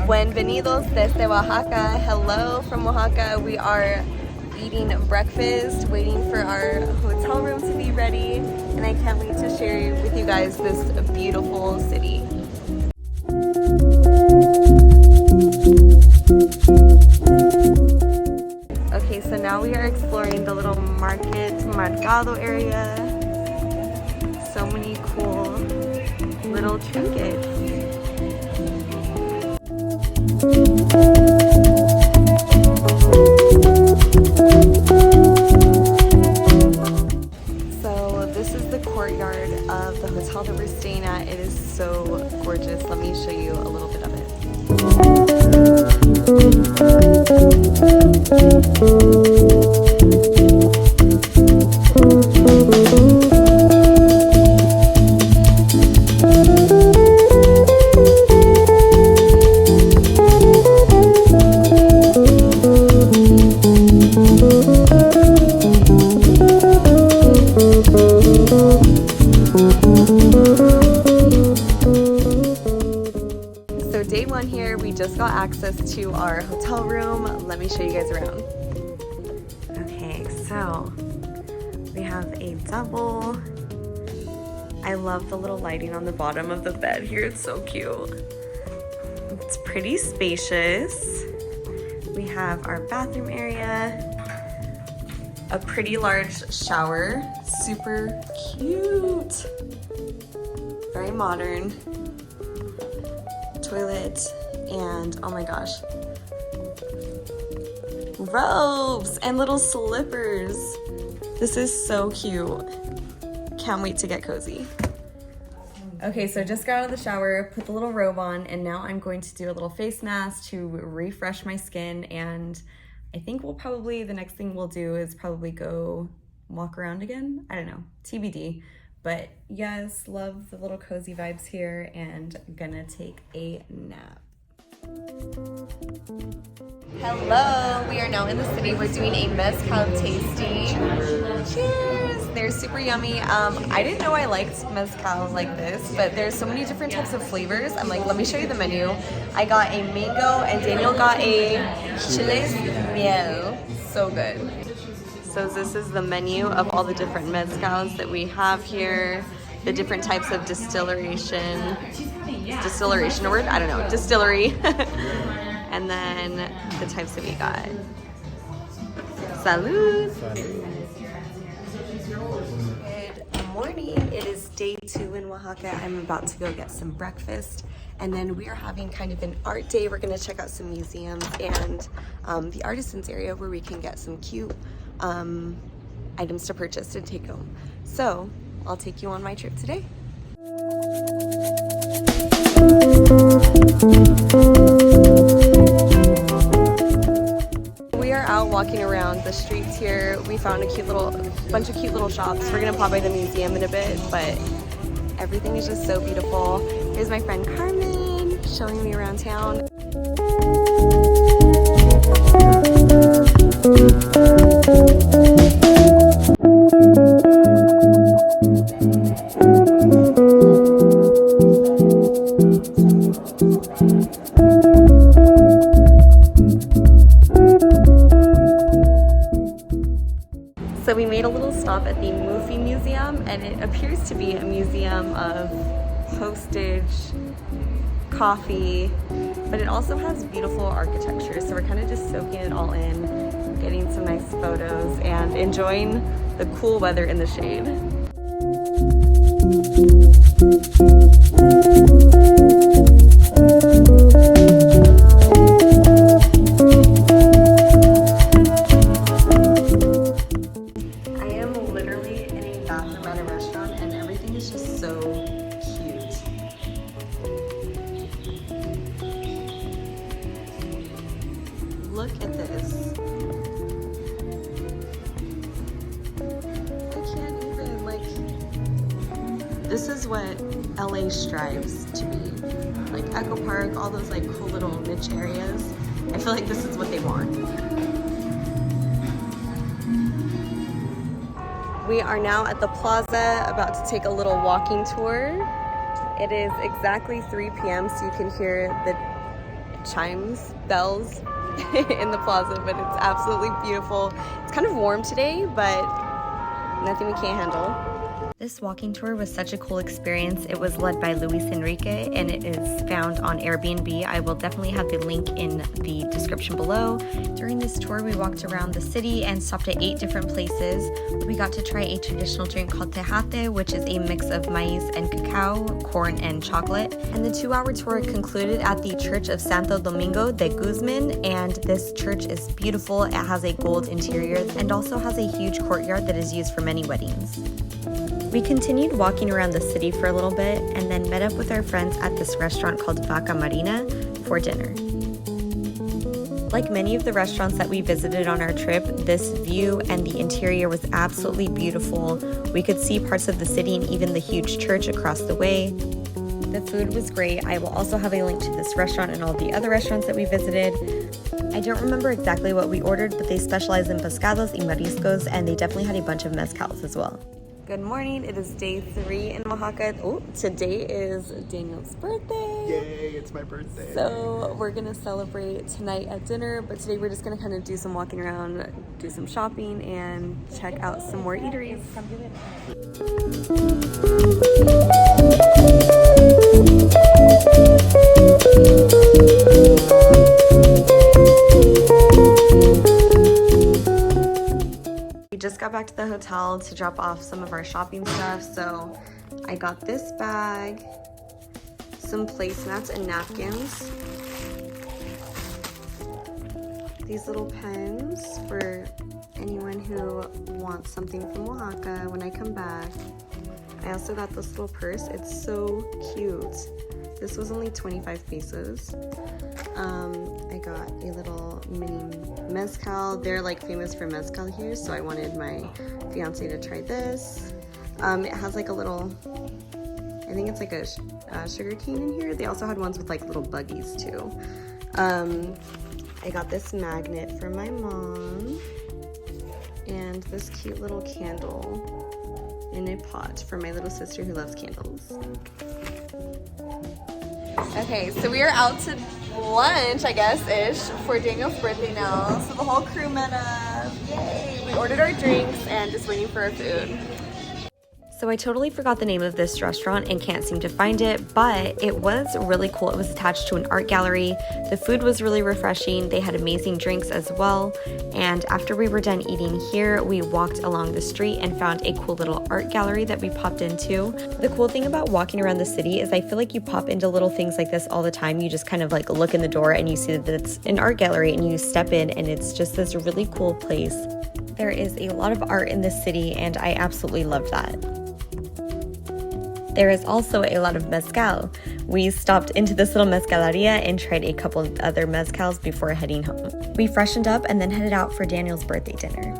Bienvenidos desde Oaxaca. Hello from Oaxaca. We are eating breakfast, waiting for our hotel room to be ready, and I can't wait to share with you guys this beautiful city. Okay, so now we are exploring the little market, Mercado area. So many cool little trinkets. So this is the courtyard of the hotel that we're staying at. It is so gorgeous. Let me show you a little bit of it. So day one here, we just got access to our hotel room. Let me show you guys around. Okay, so we have a double. I love the little lighting on the bottom of the bed here. It's so cute. It's pretty spacious. We have our bathroom area, a pretty large shower, super cute, very modern. Toilet, and oh my gosh, robes and little slippers. This is so cute. Can't wait to get cozy. Okay, so just got out of the shower, put the little robe on, and now I'm going to do a little face mask to refresh my skin. And I think the next thing we'll do is probably go walk around again. I don't know, TBD. But yes, love the little cozy vibes here, and I'm gonna take a nap. Hello, we are now in the city. We're doing a Mezcal Tasting. Cheers! They're super yummy. I didn't know I liked Mezcal like this, but there's so many different types of flavors. I'm like, let me show you the menu. I got a mango, and Daniel got a chiles miel. So good. So this is the menu of all the different mezcals that we have here, the different types of distillery, and then the types that we got. Salud! Good morning, it is day 2 in Oaxaca. I'm about to go get some breakfast, and then we are having kind of an art day. We're gonna check out some museums and the artisans area where we can get some cute items to purchase to take home. So I'll take you on my trip today. We are out walking around the streets here. We found a bunch of cute little shops. We're gonna pop by the museum in a bit, but everything is just so beautiful. Here's my friend Carmen showing me around town. So we made a little stop at the Mufi Museum, and it appears to be a museum of postage, coffee, but it also has beautiful architecture. So we're kind of just soaking it all in, getting some nice photos, and enjoying the cool weather in the shade. Look at this. I can't even, this is what LA strives to be. Like Echo Park, all those cool little niche areas. I feel like this is what they want. We are now at the plaza, about to take a little walking tour. It is exactly 3 p.m. so you can hear the chimes, bells in the plaza, but it's absolutely beautiful. It's kind of warm today, but nothing we can't handle. This walking tour was such a cool experience. It was led by Luis Enrique and it is found on Airbnb. I will definitely have the link in the description below. During this tour, we walked around the city and stopped at 8 different places. We got to try a traditional drink called tejate, which is a mix of maize and cacao, corn and chocolate. And the 2-hour tour concluded at the Church of Santo Domingo de Guzman, and this church is beautiful. It has a gold interior and also has a huge courtyard that is used for many weddings. We continued walking around the city for a little bit and then met up with our friends at this restaurant called Vaca Marina for dinner. Like many of the restaurants that we visited on our trip, this view and the interior was absolutely beautiful. We could see parts of the city and even the huge church across the way. The food was great. I will also have a link to this restaurant and all the other restaurants that we visited. I don't remember exactly what we ordered, but they specialize in pescados y mariscos, and they definitely had a bunch of mezcals as well. Good morning. It is day 3 in Oaxaca. Oh, today is Daniel's birthday. Yay, it's my birthday. So we're going to celebrate tonight at dinner, but today we're just going to kind of do some walking around, do some shopping, and check out some more eateries. Just got back to the hotel to drop off some of our shopping stuff, so I got this bag, some placemats and napkins, these little pens for anyone who wants something from Oaxaca when I come back. I also got this little purse. It's so cute. This was only 25 pesos. I got a little mini mezcal. They're like famous for mezcal here, so I wanted my fiance to try this. It has like a little, I think it's like a sugar cane in here. They also had ones with like little buggies too. I got this magnet for my mom and this cute little candle in a pot for my little sister who loves candles. Okay, so we are out to lunch, I guess-ish, for Daniel's birthday now. So the whole crew met up. Yay! We ordered our drinks and just waiting for our food. So I totally forgot the name of this restaurant and can't seem to find it, but it was really cool. It was attached to an art gallery. The food was really refreshing. They had amazing drinks as well. And after we were done eating here, we walked along the street and found a cool little art gallery that we popped into. The cool thing about walking around the city is I feel like you pop into little things like this all the time. You just kind of like look in the door and you see that it's an art gallery and you step in and it's just this really cool place. There is a lot of art in this city and I absolutely love that. There is also a lot of mezcal. We stopped into this little mezcaleria and tried a couple of other mezcals before heading home. We freshened up and then headed out for Daniel's birthday dinner.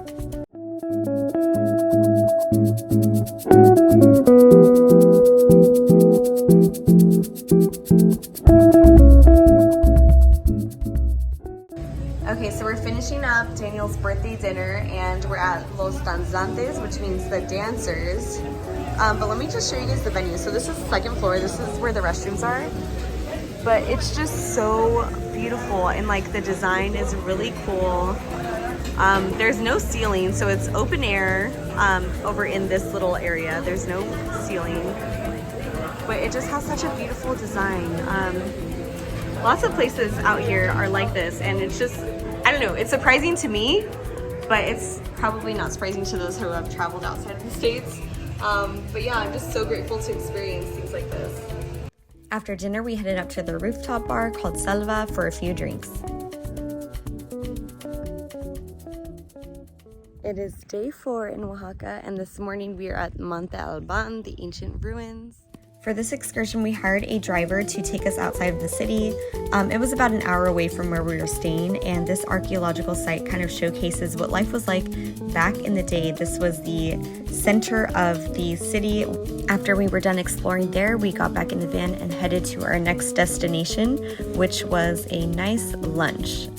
Okay, so we're finishing up Daniel's birthday dinner and we're at Los Danzantes, which means the dancers. But let me just show you guys the venue. So this is the 2nd floor. This is where the restrooms are. But it's just so beautiful and like the design is really cool. There's no ceiling, so it's open air over in this little area. There's no ceiling. But it just has such a beautiful design. Lots of places out here are like this and it's just, I don't know, it's surprising to me, but it's probably not surprising to those who have traveled outside of the States. But yeah, I'm just so grateful to experience things like this. After dinner, we headed up to the rooftop bar called Selva for a few drinks. It is day 4 in Oaxaca, and this morning we are at Monte Alban, the ancient ruins. For this excursion, we hired a driver to take us outside of the city. It was about an hour away from where we were staying, and this archaeological site kind of showcases what life was like back in the day. This was the center of the city. After we were done exploring there, we got back in the van and headed to our next destination, which was a nice lunch.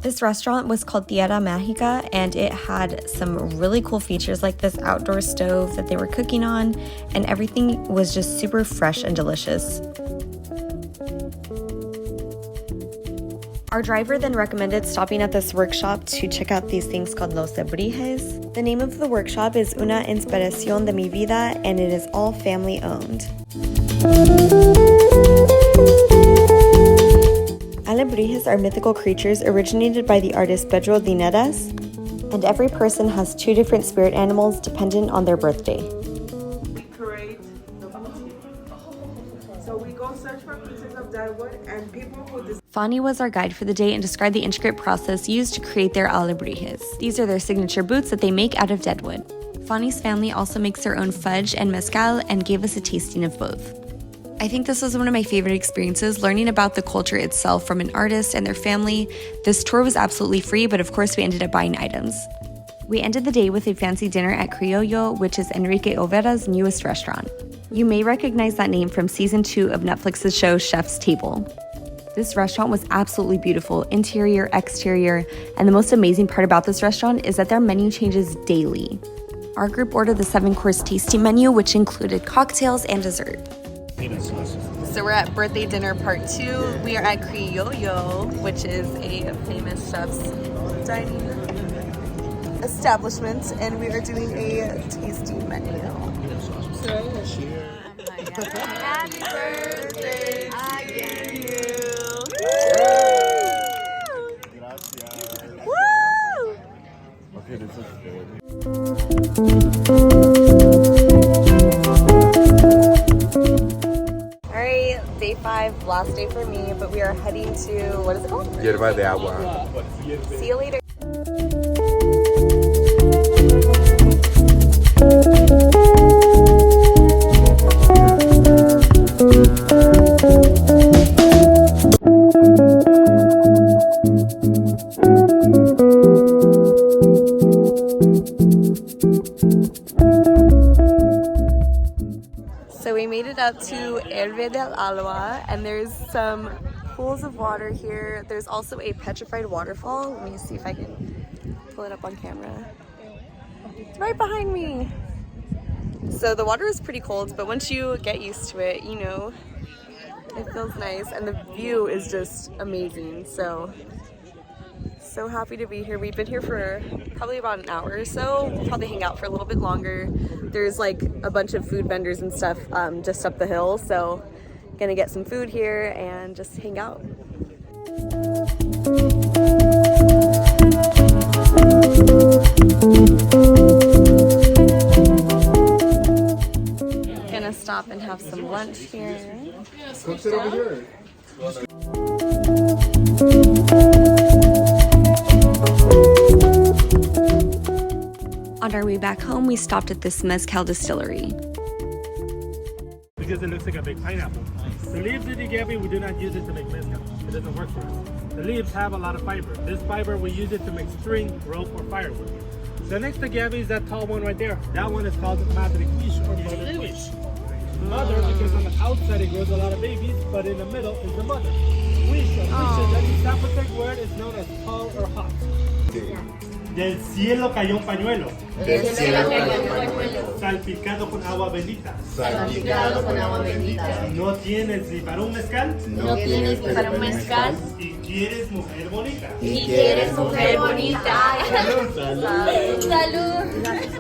This This restaurant was called Tierra Mágica, and it had some really cool features like this outdoor stove that they were cooking on, and everything was just super fresh and delicious. Our driver then recommended stopping at this workshop to check out these things called Los Alebrijes. The name of the workshop is Una Inspiración de mi Vida, and it is all family owned. Alebrijes are mythical creatures originated by the artist Pedro Lineras, and every person has 2 different spirit animals dependent on their birthday. We create the boutique. So we go search for pieces of deadwood and people who Fanny was our guide for the day and described the intricate process used to create their alebrijes. These are their signature boots that they make out of deadwood. Fanny's family also makes their own fudge and mezcal and gave us a tasting of both. I think this was one of my favorite experiences, learning about the culture itself from an artist and their family. This tour was absolutely free, but of course we ended up buying items. We ended the day with a fancy dinner at Criollo, which is Enrique Overa's newest restaurant. You may recognize that name from season 2 of Netflix's show Chef's Table. This restaurant was absolutely beautiful, interior, exterior, and the most amazing part about this restaurant is that their menu changes daily. Our group ordered the 7-course tasting menu, which included cocktails and dessert. So we're at birthday dinner part 2. We are at Criollo, which is a famous chef's dining establishment, and we are doing a tasting menu. Happy birthday to you. Woo! Okay, this is good. Alright, day 5, last day for me, but we are heading to, what is it called? Hierba de agua. See you later. So we made it up to Hierba del Agua, and there's some pools of water here. There's also a petrified waterfall. Let me see if I can pull it up on camera. It's right behind me. So the water is pretty cold, but once you get used to it, you know, it feels nice, and the view is just amazing. So happy to be here. We've been here for probably about an hour or so. We'll probably hang out for a little bit longer. There's like a bunch of food vendors and stuff just up the hill, so gonna get some food here and just hang out. Gonna stop and have some lunch here. Come sit over here. On our way back home, we stopped at this Mezcal distillery. Because it looks like a big pineapple. The leaves of the agave, we do not use it to make mezcal. It doesn't work for us. The leaves have a lot of fiber. This fiber, we use it to make string, rope, or firewood. The next agave is that tall one right there. That one is called madre quiche or mother quiche. Mother, because on the outside it grows a lot of babies, but in the middle is the mother. Quiche, that is that particular word is known as tall or hot. Del cielo cayó un pañuelo. Del cielo cayó un pañuelo. Salpicado con agua bendita. Salpicado con agua bendita. No tienes ni para un mezcal. No tienes ni para un mezcal. Y quieres mujer bonita. Y quieres mujer bonita. Salud. Salud. Salud.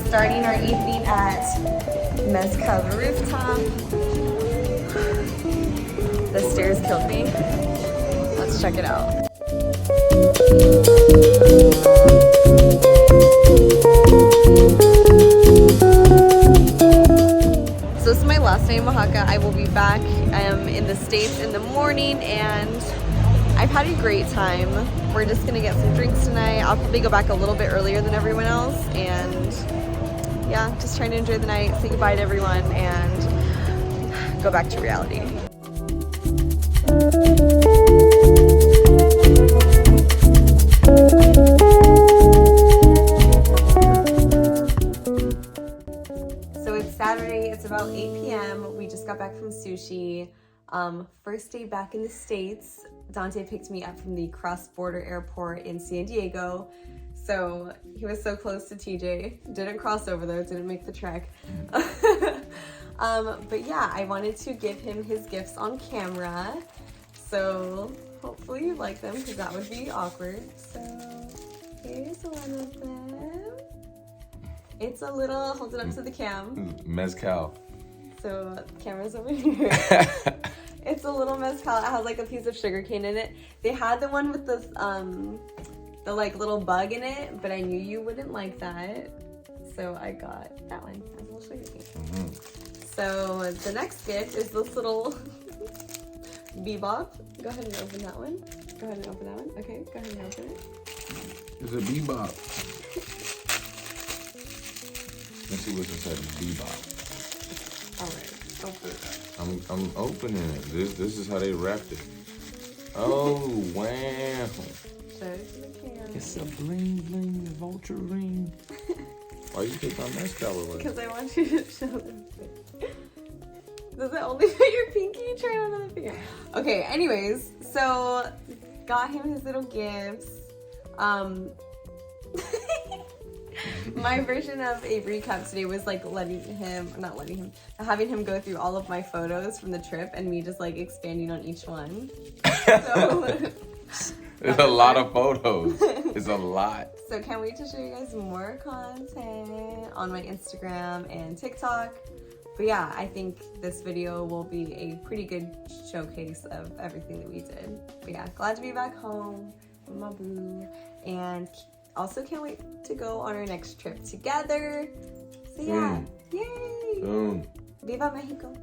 Starting our evening at Mezcal Rooftop. The stairs killed me. Let's check it out. So this is my last day in Oaxaca. I will be back in the States in the morning, and I've had a great time. We're just gonna get some drinks tonight. I'll probably go back a little bit earlier than everyone else, and yeah, just trying to enjoy the night, say goodbye to everyone, and go back to reality. back from sushi. First day back in the States. Dante picked me up from the cross-border airport in San Diego. So he was so close to TJ. Didn't cross over though, didn't make the trek. But yeah, I wanted to give him his gifts on camera. So hopefully you like them because that would be awkward. So here's one of them. It's a little, hold it up to the cam. Mezcal. So the camera's over here. It's a little mezcal. It has like a piece of sugar cane in it. They had the one with the like little bug in it, but I knew you wouldn't like that. So I got that one. Has a little sugar cane. Mm-hmm. So the next gift is this little bebop. Go ahead and open that one. Go ahead and open that one. Okay, go ahead and open it. It's a bebop. Let's see what's inside the bebop. Alright, open it. I'm opening it. This is how they wrapped it. Oh wow! Show it to the camera. It's a bling bling vulture ring. Why you take my mezcal away? Because I want you to show them. Does it only fit your pinky? Try it on another finger. Okay, anyways, so got him his little gifts. My version of a recap today was like having him go through all of my photos from the trip and me just like expanding on each one. So There's a lot of photos. It's a lot. So can't wait to show you guys more content on my Instagram and TikTok. But yeah, I think this video will be a pretty good showcase of everything that we did. But yeah, glad to be back home with my boo. And also can't wait to go on our next trip together. So yeah, yay! Boom. Viva Mexico!